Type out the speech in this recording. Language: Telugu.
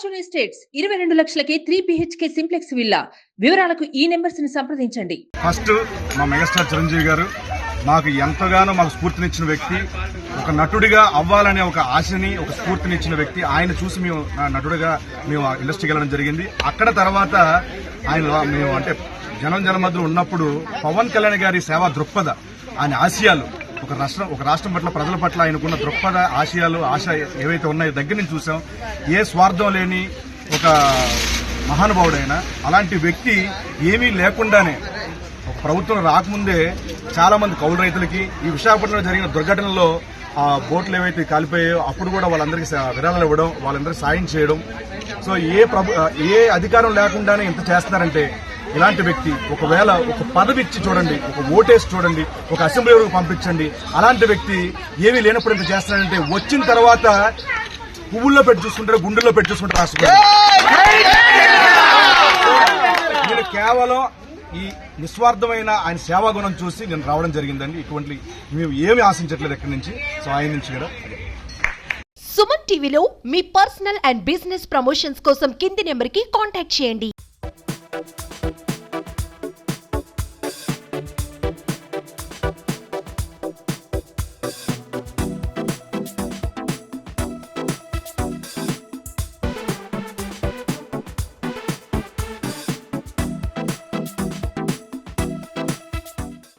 Fortune estates 22 లక్షలకే 3 BHK simplex villa. వివరాలకు ఈ నెంబర్స్ ని సంప్రదించండి. ఫస్ట్ మా మెగాస్టార్ చిరంజీవి గారు మాకు ఎంతగానో మాకు స్ఫూర్తినిచ్చిన వ్యక్తి, ఒక నటుడిగా అవ్వాలనే ఒక ఆశని, ఒక స్ఫూర్తినిచ్చిన వ్యక్తి. ఆయన చూసి మేము నటుడిగా మేము ఇండస్ట్రీకి వెళ్ళడం జరిగింది. అక్కడ తర్వాత మేము అంటే జనం మధ్యలో ఉన్నప్పుడు పవన్ కళ్యాణ్ గారి సేవా దృక్పథ, ఆయన ఆశయాలు, ఒక రాష్ట్రం పట్ల, ప్రజల పట్ల ఆయనకున్న దృక్పథ, ఆశ ఏవైతే ఉన్నాయో దగ్గర నుంచి చూసాం. ఏ స్వార్థం లేని ఒక మహానుభావుడైన అలాంటి వ్యక్తి ఏమీ లేకుండానే ఒక ప్రభుత్వం రాకముందే చాలా మంది కౌలు రైతులకి, ఈ విశాఖపట్నంలో జరిగిన దుర్ఘటనలో ఆ బోట్లు ఏవైతే కాలిపోయాయో అప్పుడు కూడా వాళ్ళందరికీ విరాళాలు ఇవ్వడం, వాళ్ళందరికీ సాయం చేయడం. సో ఏ అధికారం లేకుండానే ఇంత చేస్తున్నారంటే ఇలాంటి వ్యక్తి, ఒకవేళ ఒక పదవి ఇచ్చి చూడండి, ఒక ఓటేసి చూడండి, ఒక అసెంబ్లీ వరకు పంపించండి, అలాంటి వ్యక్తి ఏమీ లేనప్పుడు ఇంత చేస్తున్నారంటే వచ్చిన తర్వాత పువ్వుల్లో పెట్టి చూసుకుంటారు, గుండెల్లో పెట్టి చూసుకుంటారు రాష్ట్రం. నేను కేవలం ఈ నిస్వార్థమైన ఆయన సేవాగుణం చూసి నేను రావడం జరిగిందండి. ఇటువంటి మేము ఏమి ఆశించట్లేదు ఎక్కడి నుంచి. సో ఆయన నుంచి కూడా సుమన్ టీవీలో మీ పర్సనల్ అండ్ బిజినెస్ ప్రమోషన్స్ కోసం కింది నెంబర్కి కాంటాక్ట్ చేయండి.